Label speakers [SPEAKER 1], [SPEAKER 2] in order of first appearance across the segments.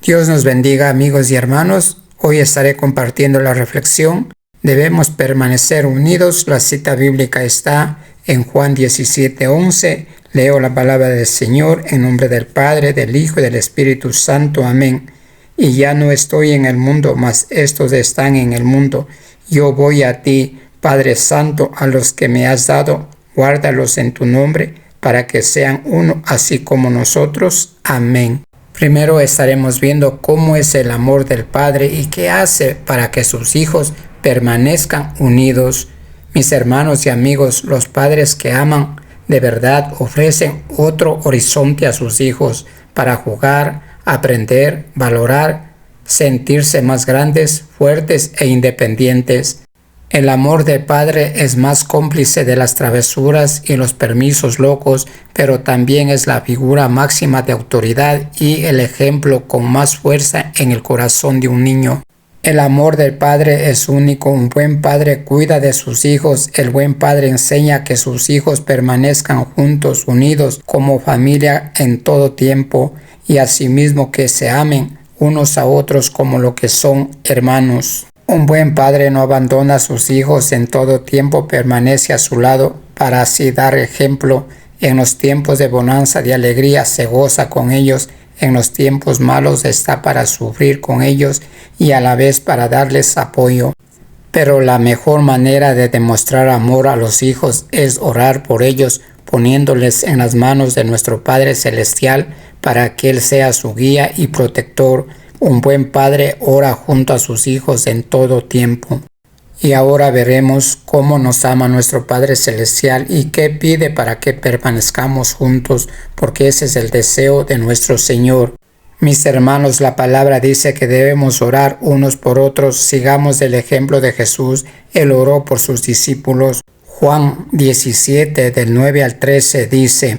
[SPEAKER 1] Dios nos bendiga, amigos y hermanos. Hoy estaré compartiendo la reflexión. Debemos permanecer unidos. La cita bíblica está en Juan 17:11. Leo la palabra del Señor en nombre del Padre, del Hijo y del Espíritu Santo. Amén. Y ya no estoy en el mundo, mas estos están en el mundo. Yo voy a ti, Padre Santo, a los que me has dado, guárdalos en tu nombre, para que sean uno, así como nosotros. Amén. Primero estaremos viendo cómo es el amor del Padre y qué hace para que sus hijos permanezcan unidos. Mis hermanos y amigos, los padres que aman de verdad ofrecen otro horizonte a sus hijos para jugar, aprender, valorar, sentirse más grandes, fuertes e independientes. El amor del Padre es más cómplice de las travesuras y los permisos locos, pero también es la figura máxima de autoridad y el ejemplo con más fuerza en el corazón de un niño. El amor del Padre es único. Un buen padre cuida de sus hijos. El buen padre enseña que sus hijos permanezcan juntos, unidos como familia en todo tiempo, y asimismo que se amen unos a otros como lo que son hermanos. Un buen padre no abandona a sus hijos en todo tiempo, permanece a su lado para así dar ejemplo. En los tiempos de bonanza, de alegría, se goza con ellos. En los tiempos malos está para sufrir con ellos y a la vez para darles apoyo. Pero la mejor manera de demostrar amor a los hijos es orar por ellos, poniéndoles en las manos de nuestro Padre Celestial para que Él sea su guía y protector. Un buen padre ora junto a sus hijos en todo tiempo. Y ahora veremos cómo nos ama nuestro Padre Celestial y qué pide para que permanezcamos juntos, porque ese es el deseo de nuestro Señor. Mis hermanos, la palabra dice que debemos orar unos por otros. Sigamos el ejemplo de Jesús. Él oró por sus discípulos. Juan 17, del 9 al 13 dice: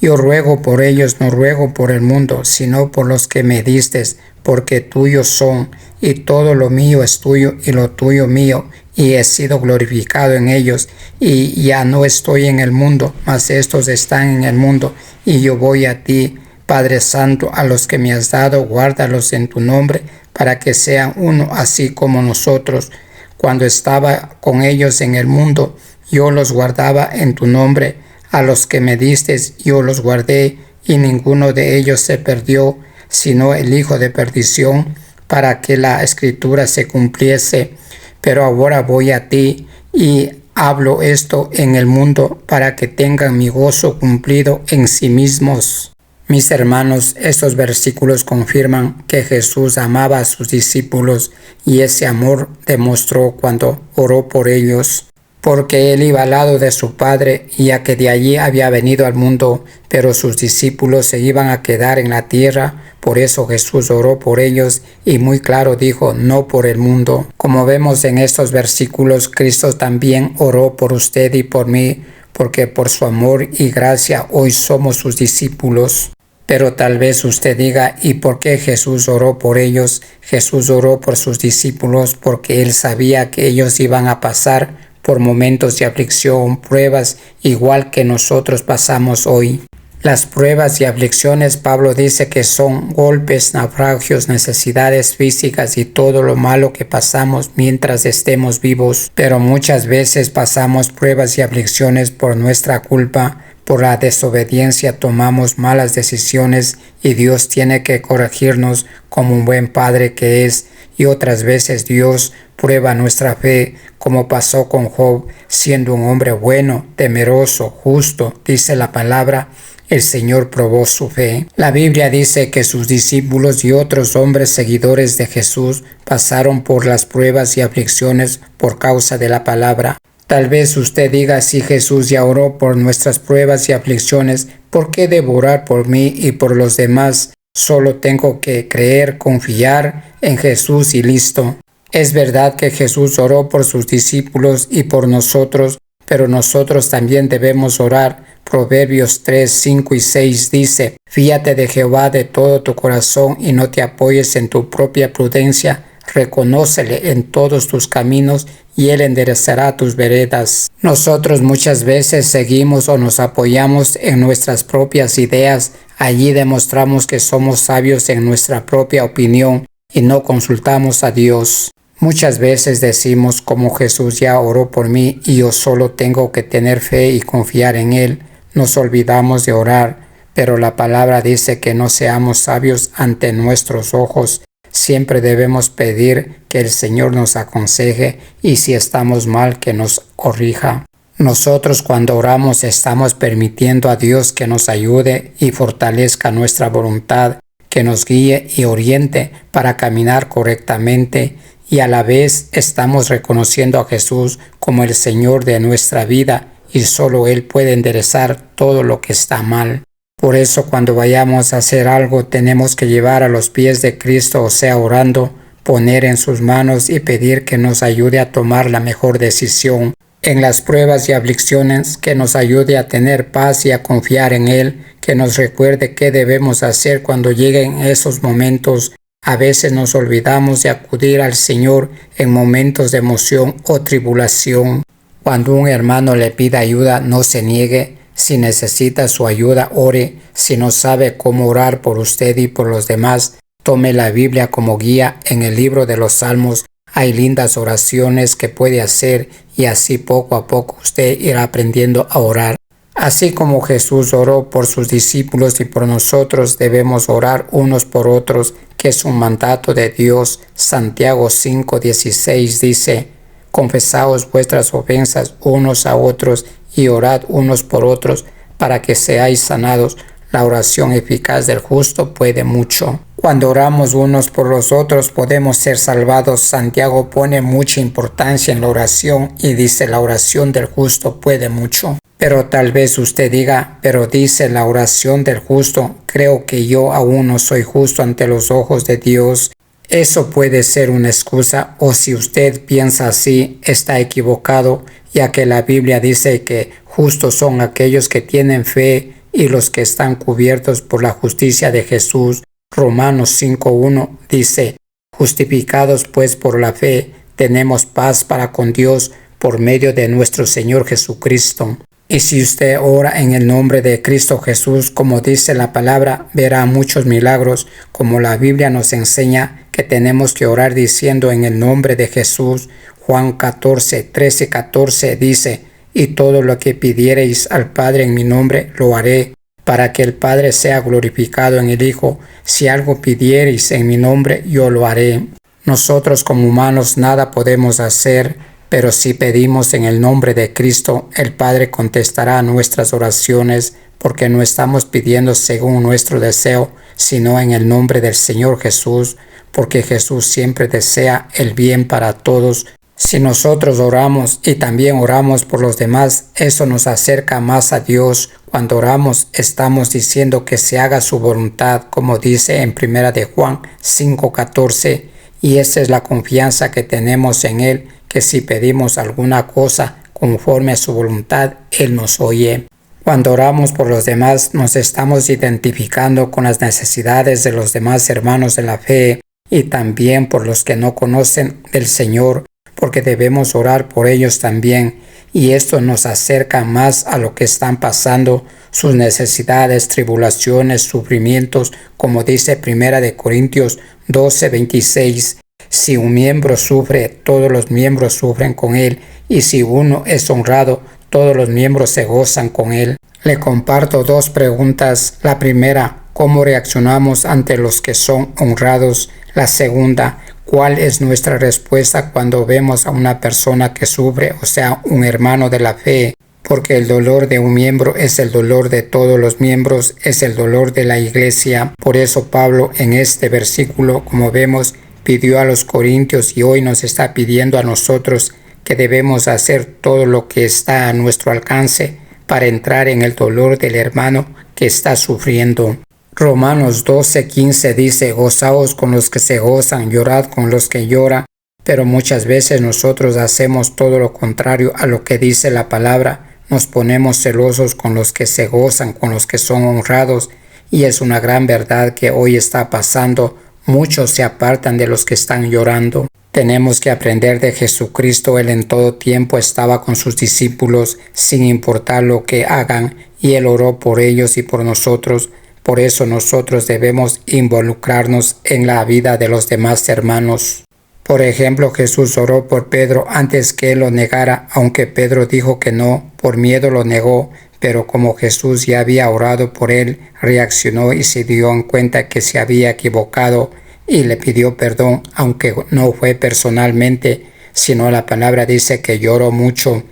[SPEAKER 1] Yo ruego por ellos, no ruego por el mundo, sino por los que me distes, porque tuyos son, y todo lo mío es tuyo, y lo tuyo mío, y he sido glorificado en ellos, y ya no estoy en el mundo, mas estos están en el mundo, y yo voy a ti, Padre Santo, a los que me has dado, guárdalos en tu nombre, para que sean uno, así como nosotros. Cuando estaba con ellos en el mundo, yo los guardaba en tu nombre. A los que me distes yo los guardé, y ninguno de ellos se perdió, sino el hijo de perdición, para que la escritura se cumpliese. Pero ahora voy a ti, y hablo esto en el mundo, para que tengan mi gozo cumplido en sí mismos. Mis hermanos, estos versículos confirman que Jesús amaba a sus discípulos, y ese amor demostró cuando oró por ellos. Porque él iba al lado de su Padre, ya que de allí había venido al mundo, pero sus discípulos se iban a quedar en la tierra. Por eso Jesús oró por ellos y muy claro dijo: no por el mundo. Como vemos en estos versículos, Cristo también oró por usted y por mí, porque por su amor y gracia hoy somos sus discípulos. Pero tal vez usted diga: ¿y por qué Jesús oró por ellos? Jesús oró por sus discípulos porque él sabía que ellos iban a pasar por momentos de aflicción, pruebas, igual que nosotros pasamos hoy. Las pruebas y aflicciones, Pablo dice que son golpes, naufragios, necesidades físicas y todo lo malo que pasamos mientras estemos vivos. Pero muchas veces pasamos pruebas y aflicciones por nuestra culpa. Por la desobediencia tomamos malas decisiones y Dios tiene que corregirnos como un buen padre que es. Y otras veces Dios prueba nuestra fe, como pasó con Job, siendo un hombre bueno, temeroso, justo, dice la palabra. El Señor probó su fe. La Biblia dice que sus discípulos y otros hombres seguidores de Jesús pasaron por las pruebas y aflicciones por causa de la palabra. Tal vez usted diga: si Jesús ya oró por nuestras pruebas y aflicciones, ¿por qué debo orar por mí y por los demás? Solo tengo que creer, confiar en Jesús y listo. Es verdad que Jesús oró por sus discípulos y por nosotros, pero nosotros también debemos orar. Proverbios 3, 5 y 6 dice: Fíate de Jehová de todo tu corazón y no te apoyes en tu propia prudencia. reconócele en todos tus caminos y Él enderezará tus veredas. Nosotros muchas veces seguimos o nos apoyamos en nuestras propias ideas. Allí demostramos que somos sabios en nuestra propia opinión y no consultamos a Dios. Muchas veces decimos como Jesús ya oró por mí y yo solo tengo que tener fe y confiar en Él. Nos olvidamos de orar, pero la palabra dice que no seamos sabios ante nuestros ojos. Siempre debemos pedir que el Señor nos aconseje y si estamos mal que nos corrija. Nosotros cuando oramos estamos permitiendo a Dios que nos ayude y fortalezca nuestra voluntad, que nos guíe y oriente para caminar correctamente y a la vez estamos reconociendo a Jesús como el Señor de nuestra vida y solo Él puede enderezar todo lo que está mal. Por eso cuando vayamos a hacer algo tenemos que llevar a los pies de Cristo, o sea, orando, poner en sus manos y pedir que nos ayude a tomar la mejor decisión. En las pruebas y aflicciones, que nos ayude a tener paz y a confiar en Él, que nos recuerde qué debemos hacer cuando lleguen esos momentos. A veces nos olvidamos de acudir al Señor en momentos de emoción o tribulación. Cuando un hermano le pida ayuda, no se niegue. Si necesita su ayuda, ore. Si no sabe cómo orar por usted y por los demás, tome la Biblia como guía. En el libro de los Salmos hay lindas oraciones que puede hacer y así poco a poco usted irá aprendiendo a orar. Así como Jesús oró por sus discípulos y por nosotros, debemos orar unos por otros, que es un mandato de Dios. Santiago 5:16 dice: confesaos vuestras ofensas unos a otros y orad unos por otros para que seáis sanados. La oración eficaz del justo puede mucho. Cuando oramos unos por los otros podemos ser salvados. Santiago pone mucha importancia en la oración y dice: la oración del justo puede mucho. Pero tal vez usted diga: pero dice la oración del justo, creo que yo aún no soy justo ante los ojos de Dios. Eso puede ser una excusa, o si usted piensa así, está equivocado, ya que la Biblia dice que justos son aquellos que tienen fe y los que están cubiertos por la justicia de Jesús. Romanos 5:1 dice: justificados pues por la fe, tenemos paz para con Dios por medio de nuestro Señor Jesucristo. Y si usted ora en el nombre de Cristo Jesús, como dice la palabra, verá muchos milagros, como la Biblia nos enseña que tenemos que orar diciendo en el nombre de Jesús. Juan 13:14 dice: y todo lo que pidiereis al Padre en mi nombre lo haré, para que el Padre sea glorificado en el Hijo. Si algo pidiereis en mi nombre, yo lo haré. Nosotros como humanos nada podemos hacer, pero si pedimos en el nombre de Cristo, el Padre contestará nuestras oraciones, porque no estamos pidiendo según nuestro deseo, sino en el nombre del Señor Jesús, porque Jesús siempre desea el bien para todos. Si nosotros oramos y también oramos por los demás, eso nos acerca más a Dios. Cuando oramos, estamos diciendo que se haga su voluntad, como dice en 1 de Juan 5:14, y esa es la confianza que tenemos en Él, que si pedimos alguna cosa conforme a su voluntad, Él nos oye. Cuando oramos por los demás, nos estamos identificando con las necesidades de los demás hermanos de la fe y también por los que no conocen del Señor, porque debemos orar por ellos también, y esto nos acerca más a lo que están pasando, sus necesidades, tribulaciones, sufrimientos, como dice 1 de Corintios 12:26. Si un miembro sufre, todos los miembros sufren con él, y si uno es honrado, todos los miembros se gozan con él. Le comparto dos preguntas. La primera: ¿cómo reaccionamos ante los que son honrados? La segunda: ¿cuál es nuestra respuesta cuando vemos a una persona que sufre, o sea, un hermano de la fe? Porque el dolor de un miembro es el dolor de todos los miembros, es el dolor de la iglesia. Por eso Pablo en este versículo, como vemos, pidió a los corintios y hoy nos está pidiendo a nosotros que debemos hacer todo lo que está a nuestro alcance para entrar en el dolor del hermano que está sufriendo. Romanos 12:15 dice: gozaos con los que se gozan, llorad con los que lloran. Pero muchas veces nosotros hacemos todo lo contrario a lo que dice la palabra. Nos ponemos celosos con los que se gozan, con los que son honrados, y es una gran verdad que hoy está pasando. muchos se apartan de los que están llorando. Tenemos que aprender de Jesucristo. Él en todo tiempo estaba con sus discípulos sin importar lo que hagan, y Él oró por ellos y por nosotros. Por eso nosotros debemos involucrarnos en la vida de los demás hermanos. Por ejemplo, Jesús oró por Pedro antes que él lo negara, aunque Pedro dijo que no, por miedo lo negó, pero como Jesús ya había orado por él, reaccionó y se dio en cuenta que se había equivocado y le pidió perdón, aunque no fue personalmente, sino la palabra dice que lloró mucho,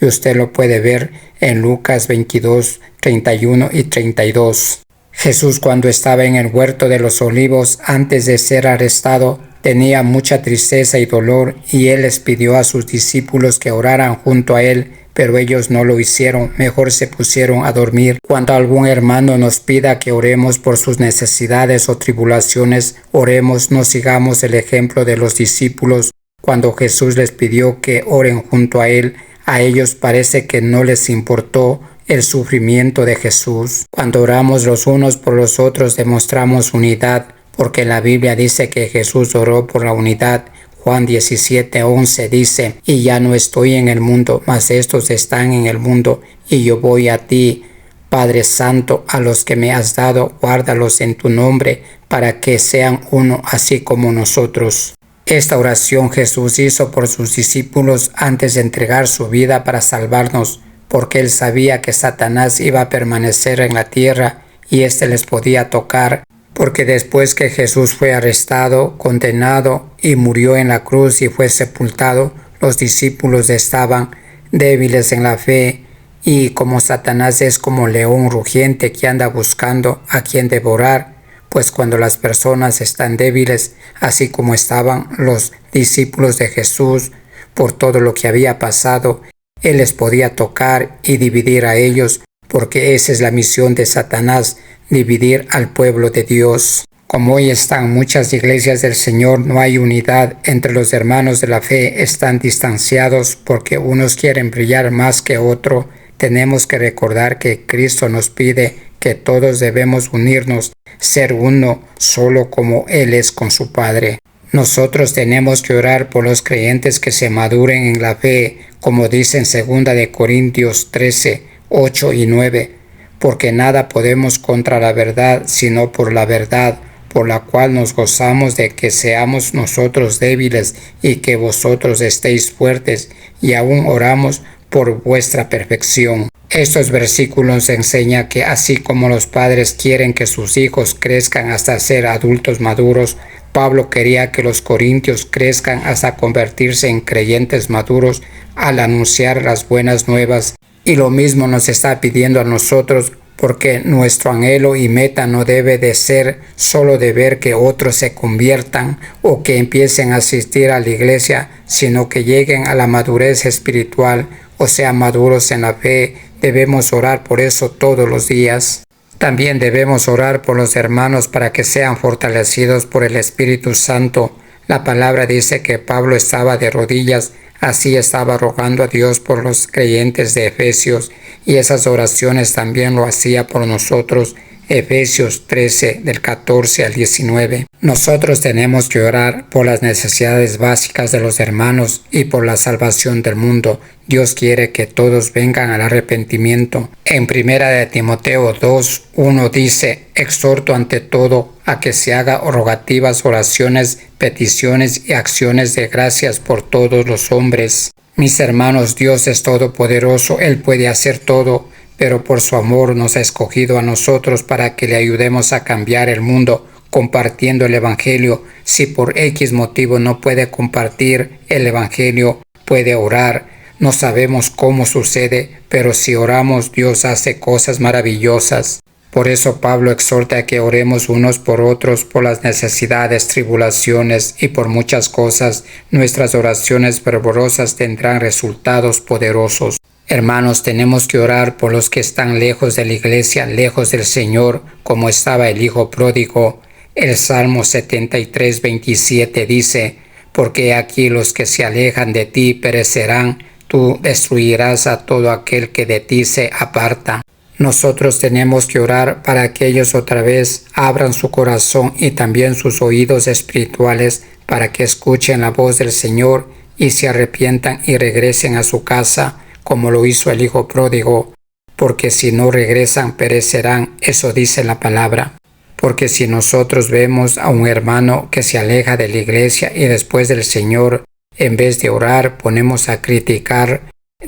[SPEAKER 1] y usted lo puede ver en Lucas 22, 31 y 32. Jesús, cuando estaba en el huerto de los olivos antes de ser arrestado, tenía mucha tristeza y dolor, y él les pidió a sus discípulos que oraran junto a él, pero ellos no lo hicieron, mejor se pusieron a dormir. Cuando algún hermano nos pida que oremos por sus necesidades o tribulaciones, oremos, no sigamos el ejemplo de los discípulos. Cuando Jesús les pidió que oren junto a él, a ellos parece que no les importó el sufrimiento de Jesús. Cuando oramos los unos por los otros, demostramos unidad, porque la Biblia dice que Jesús oró por la unidad. Juan 17:11 dice, y ya no estoy en el mundo, mas estos están en el mundo, y yo voy a ti. Padre Santo, a los que me has dado, guárdalos en tu nombre, para que sean uno, así como nosotros. Esta oración Jesús hizo por sus discípulos antes de entregar su vida para salvarnos, porque él sabía que Satanás iba a permanecer en la tierra y éste les podía tocar. Porque después que Jesús fue arrestado, condenado y murió en la cruz y fue sepultado, los discípulos estaban débiles en la fe, y como Satanás es como león rugiente que anda buscando a quien devorar, pues cuando las personas están débiles, así como estaban los discípulos de Jesús por todo lo que había pasado, Él les podía tocar y dividir a ellos, porque esa es la misión de Satanás, dividir al pueblo de Dios. Como hoy están muchas iglesias del Señor, no hay unidad entre los hermanos de la fe, están distanciados porque unos quieren brillar más que otro. Tenemos que recordar que Cristo nos pide que todos debemos unirnos, ser uno solo como Él es con su Padre. Nosotros tenemos que orar por los creyentes que se maduren en la fe, como dice en 2 de Corintios 13, 8 y 9, porque nada podemos contra la verdad, sino por la verdad, por la cual nos gozamos de que seamos nosotros débiles y que vosotros estéis fuertes, y aún oramos por vuestra perfección. Estos versículos enseñan que así como los padres quieren que sus hijos crezcan hasta ser adultos maduros, Pablo quería que los corintios crezcan hasta convertirse en creyentes maduros al anunciar las buenas nuevas. Y lo mismo nos está pidiendo a nosotros, porque nuestro anhelo y meta no debe de ser solo de ver que otros se conviertan o que empiecen a asistir a la iglesia, sino que lleguen a la madurez espiritual, o sea, maduros en la fe. Debemos orar por eso todos los días. También debemos orar por los hermanos para que sean fortalecidos por el Espíritu Santo. La palabra dice que Pablo estaba de rodillas, así estaba rogando a Dios por los creyentes de Efesios, y esas oraciones también lo hacía por nosotros. Efesios 13, del 14 al 19. Nosotros tenemos que orar por las necesidades básicas de los hermanos y por la salvación del mundo. Dios quiere que todos vengan al arrepentimiento. En 1 de Timoteo 2, 1 dice, exhorto ante todo a que se haga rogativas, oraciones, peticiones y acciones de gracias por todos los hombres. Mis hermanos, Dios es todopoderoso, Él puede hacer todo, pero por su amor nos ha escogido a nosotros para que le ayudemos a cambiar el mundo compartiendo el Evangelio. Si por X motivo no puede compartir el Evangelio, puede orar. No sabemos cómo sucede, pero si oramos, Dios hace cosas maravillosas. Por eso Pablo exhorta a que oremos unos por otros por las necesidades, tribulaciones y por muchas cosas. Nuestras oraciones fervorosas tendrán resultados poderosos. Hermanos, tenemos que orar por los que están lejos de la iglesia, lejos del Señor, como estaba el hijo pródigo. El Salmo 73, 27 dice, porque aquí los que se alejan de ti perecerán, tú destruirás a todo aquel que de ti se aparta. Nosotros tenemos que orar para que ellos otra vez abran su corazón y también sus oídos espirituales para que escuchen la voz del Señor y se arrepientan y regresen a su casa, como lo hizo el hijo pródigo, porque si no regresan perecerán, eso dice la palabra. Porque si nosotros vemos a un hermano que se aleja de la iglesia y después del Señor, en vez de orar, ponemos a criticar,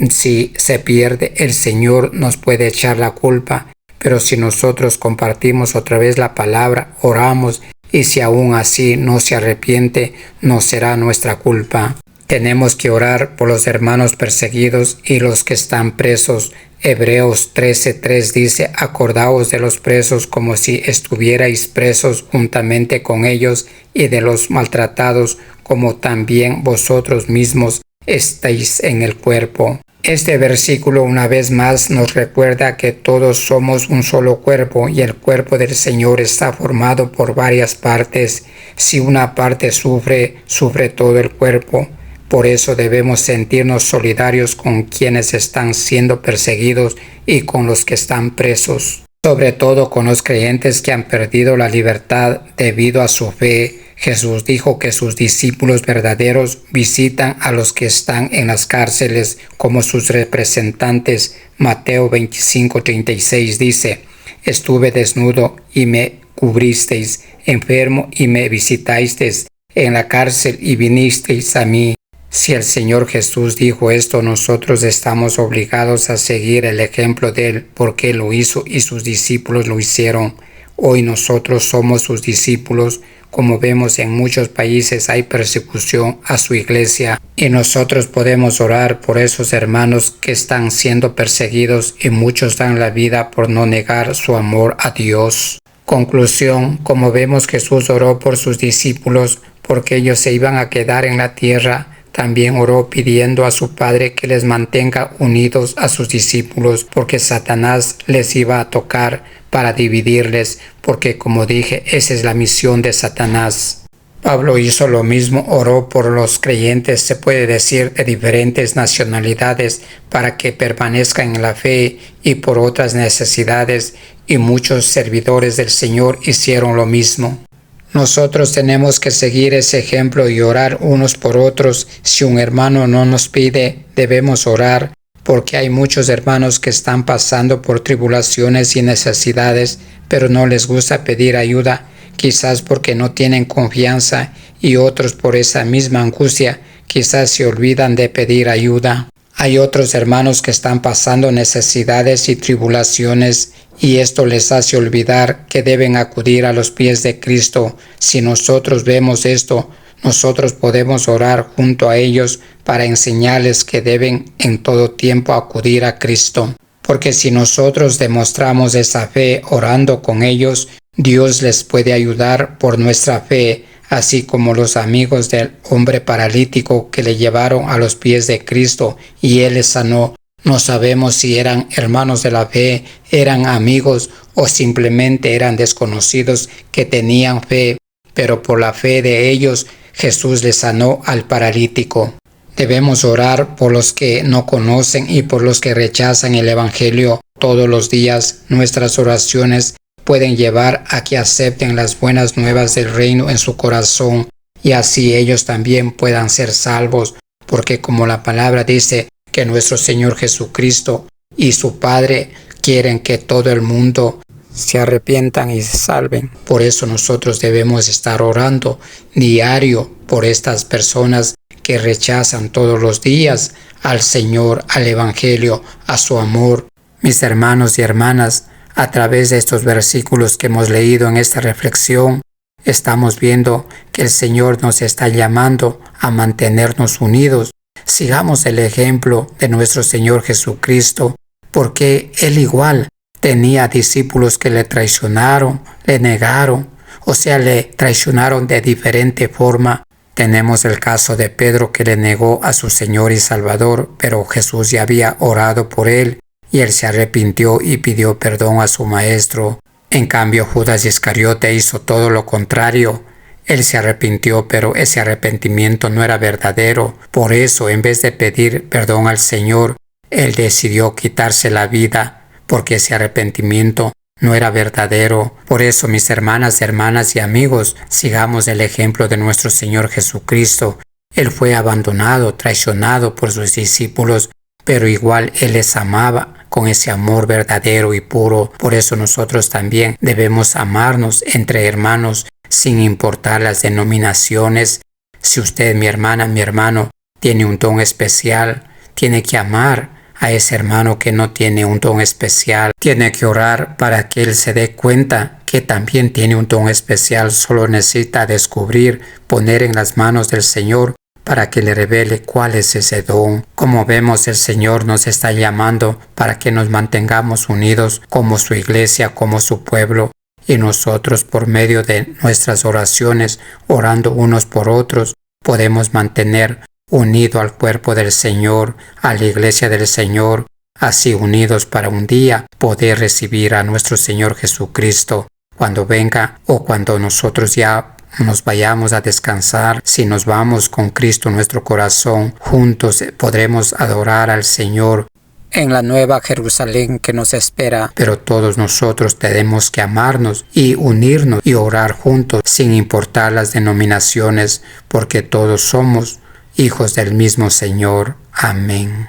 [SPEAKER 1] si se pierde, el Señor nos puede echar la culpa. Pero si nosotros compartimos otra vez la palabra, oramos, y si aún así no se arrepiente, no será nuestra culpa. Tenemos que orar por los hermanos perseguidos y los que están presos. Hebreos 13:3 dice: acordaos de los presos como si estuvierais presos juntamente con ellos, y de los maltratados como también vosotros mismos estáis en el cuerpo. Este versículo una vez más nos recuerda que todos somos un solo cuerpo y el cuerpo del Señor está formado por varias partes. Si una parte sufre, sufre todo el cuerpo. Por eso debemos sentirnos solidarios con quienes están siendo perseguidos y con los que están presos, sobre todo con los creyentes que han perdido la libertad debido a su fe. Jesús dijo que sus discípulos verdaderos visitan a los que están en las cárceles como sus representantes. Mateo 25:36 dice: estuve desnudo y me cubristeis, enfermo y me visitasteis, en la cárcel y vinisteis a mí. Si el Señor Jesús dijo esto, nosotros estamos obligados a seguir el ejemplo de Él, porque Él lo hizo y sus discípulos lo hicieron. Hoy nosotros somos sus discípulos. Como vemos, en muchos países hay persecución a su iglesia y nosotros podemos orar por esos hermanos que están siendo perseguidos y muchos dan la vida por no negar su amor a Dios. Conclusión: como vemos, Jesús oró por sus discípulos porque ellos se iban a quedar en la tierra. También oró pidiendo a su Padre que les mantenga unidos a sus discípulos, porque Satanás les iba a tocar para dividirles, porque como dije, esa es la misión de Satanás. Pablo hizo lo mismo, oró por los creyentes, se puede decir, de diferentes nacionalidades, para que permanezcan en la fe y por otras necesidades, y muchos servidores del Señor hicieron lo mismo. Nosotros tenemos que seguir ese ejemplo y orar unos por otros. Si un hermano no nos pide, debemos orar, porque hay muchos hermanos que están pasando por tribulaciones y necesidades, pero no les gusta pedir ayuda, quizás porque no tienen confianza, y otros por esa misma angustia, quizás se olvidan de pedir ayuda. Hay otros hermanos que están pasando necesidades y tribulaciones, y esto les hace olvidar que deben acudir a los pies de Cristo. Si nosotros vemos esto, nosotros podemos orar junto a ellos para enseñarles que deben en todo tiempo acudir a Cristo. Porque si nosotros demostramos esa fe orando con ellos, Dios les puede ayudar por nuestra fe, así como los amigos del hombre paralítico que le llevaron a los pies de Cristo y Él les sanó. No sabemos si eran hermanos de la fe, eran amigos o simplemente eran desconocidos que tenían fe, pero por la fe de ellos Jesús les sanó al paralítico. Debemos orar por los que no conocen y por los que rechazan el Evangelio todos los días. Nuestras oraciones pueden llevar a que acepten las buenas nuevas del reino en su corazón y así ellos también puedan ser salvos, porque como la palabra dice, que nuestro Señor Jesucristo y su Padre quieren que todo el mundo se arrepientan y se salven. Por eso nosotros debemos estar orando diario por estas personas que rechazan todos los días al Señor, al Evangelio, a su amor. Mis hermanos y hermanas, a través de estos versículos que hemos leído en esta reflexión, estamos viendo que el Señor nos está llamando a mantenernos unidos. Sigamos el ejemplo de nuestro Señor Jesucristo, porque Él igual tenía discípulos que le traicionaron, le negaron, o sea, le traicionaron de diferente forma. Tenemos el caso de Pedro que le negó a su Señor y Salvador, pero Jesús ya había orado por él y él se arrepintió y pidió perdón a su maestro. En cambio, Judas Iscariote hizo todo lo contrario. Él se arrepintió, pero ese arrepentimiento no era verdadero. Por eso, en vez de pedir perdón al Señor, él decidió quitarse la vida, porque ese arrepentimiento no era verdadero. Por eso, mis hermanas y amigos, sigamos el ejemplo de nuestro Señor Jesucristo. Él fue abandonado, traicionado por sus discípulos, pero igual Él les amaba con ese amor verdadero y puro. Por eso nosotros también debemos amarnos entre hermanos sin importar las denominaciones. Si usted, mi hermana, mi hermano, tiene un don especial, tiene que amar a ese hermano que no tiene un don especial. Tiene que orar para que él se dé cuenta que también tiene un don especial. Solo necesita descubrir, poner en las manos del Señor para que le revele cuál es ese don. Como vemos, el Señor nos está llamando para que nos mantengamos unidos como su iglesia, como su pueblo. Y nosotros, por medio de nuestras oraciones, orando unos por otros, podemos mantener unido al cuerpo del Señor, a la iglesia del Señor, así unidos para un día poder recibir a nuestro Señor Jesucristo cuando venga o cuando nosotros ya nos vayamos a descansar. Si nos vamos con Cristo en nuestro corazón, juntos podremos adorar al Señor en la nueva Jerusalén que nos espera. Pero todos nosotros tenemos que amarnos y unirnos y orar juntos sin importar las denominaciones, porque todos somos hijos del mismo Señor. Amén.